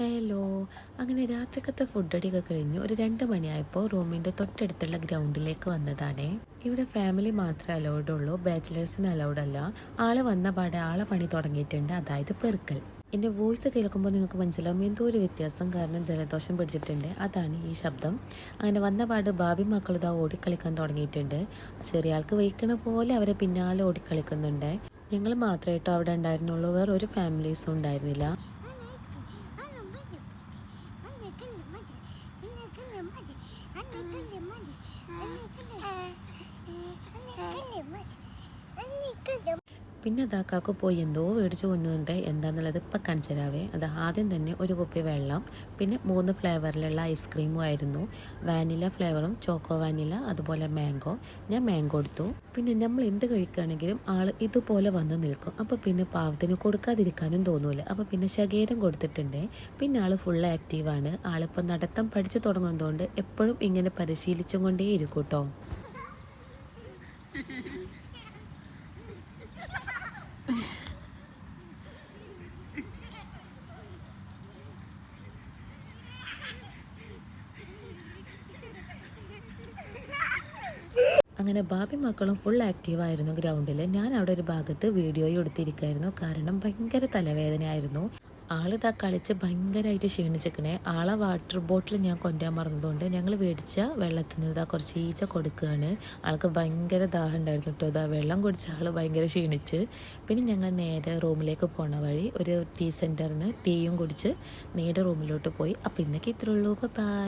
Hello. അങ്ങനെ രാത്രിക്കത്തെ ഫുഡടിയൊക്കെ കഴിഞ്ഞു ഒരു 2 മണിയായപ്പോൾ റൂമിൻ്റെ തൊട്ടടുത്തുള്ള ഗ്രൗണ്ടിലേക്ക് വന്നതാണേ. ഇവിടെ ഫാമിലി മാത്രമേ അലൗഡ് ഉള്ളൂ, ബാച്ചിലേഴ്സിന് അലൗഡ് അല്ല. ആള് വന്ന പാടെ ആളെ പണി തുടങ്ങിയിട്ടുണ്ട്, അതായത് പെറുക്കൽ. എൻ്റെ വോയിസ് കേൾക്കുമ്പോൾ നിങ്ങൾക്ക് മനസ്സിലാവും എന്തോ ഒരു വ്യത്യാസം, കാരണം ജലദോഷം പിടിച്ചിട്ടുണ്ട്, അതാണ് ഈ ശബ്ദം. അങ്ങനെ വന്ന പാട് ബാബി മക്കളിതാ ഓടിക്കളിക്കാൻ തുടങ്ങിയിട്ടുണ്ട്. ചെറിയ ആൾക്ക് വയ്ക്കണ പോലെ അവരെ പിന്നാലെ ഓടിക്കളിക്കുന്നുണ്ട്. ഞങ്ങൾ മാത്രമായിട്ടോ അവിടെ ഉണ്ടായിരുന്നുള്ളൂ, വേറെ ഒരു ഫാമിലീസും ഉണ്ടായിരുന്നില്ല. പിന്നെ അതാക്കാക്ക് പോയി എന്തോ മേടിച്ച് കൊണ്ടുണ്ട്, എന്താണെന്നുള്ളത് ഇപ്പം കാണിച്ചു തരാവേ. അത് ആദ്യം തന്നെ ഒരു കുപ്പി വെള്ളം, പിന്നെ 3 ഫ്ലേവറിലുള്ള ഐസ്ക്രീമും ആയിരുന്നു. വാനില ഫ്ലേവറും ചോക്കോ വാനില, അതുപോലെ മാംഗോ. ഞാൻ മാംഗോ എടുത്തു. പിന്നെ നമ്മൾ എന്ത് കഴിക്കുകയാണെങ്കിലും ആൾ ഇതുപോലെ വന്ന് നിൽക്കും, അപ്പോൾ പിന്നെ പാവത്തിന് കൊടുക്കാതിരിക്കാനും തോന്നൂല. അപ്പോൾ പിന്നെ ശകേരം കൊടുത്തിട്ടുണ്ട്. പിന്നെ ആൾ ഫുൾ ആക്റ്റീവാണ്. ആളിപ്പോൾ നടത്തം പഠിച്ചു തുടങ്ങുന്നതുകൊണ്ട് എപ്പോഴും ഇങ്ങനെ പരിശീലിച്ചും കൊണ്ടേ ഇരിക്കും കേട്ടോ. അങ്ങനെ ബാബി മക്കളും ഫുൾ ആക്റ്റീവായിരുന്നു ഗ്രൗണ്ടിൽ. ഞാൻ അവിടെ ഒരു ഭാഗത്ത് വീഡിയോയും എടുത്തിരിക്കുകയായിരുന്നു, കാരണം ഭയങ്കര തലവേദനയായിരുന്നു. ആളിതാ കളിച്ച് ഭയങ്കരമായിട്ട് ക്ഷീണിച്ചിരിക്കണേ. ആളെ വാട്ടർ ബോട്ടിൽ ഞാൻ കൊണ്ടുവരാൻ മറന്നതുകൊണ്ട് ഞങ്ങൾ മേടിച്ച വെള്ളത്തിന് ഇതാ കുറച്ച് ഈച്ച കൊടുക്കുകയാണ്. ആൾക്ക് ഭയങ്കര ദാഹം ഉണ്ടായിരുന്നു കേട്ടോ. ഇതാ വെള്ളം കുടിച്ച ആൾ ഭയങ്കര ക്ഷീണിച്ച്. പിന്നെ ഞങ്ങൾ നേരെ റൂമിലേക്ക് പോണ വഴി ഒരു ടീ സെൻറ്ററിൽ നിന്ന് ടീയും കുടിച്ച് നേരെ റൂമിലോട്ട് പോയി. അപ്പോൾ ഇന്നൊക്കെ ഇത്രയുള്ളൂ. ബൈ.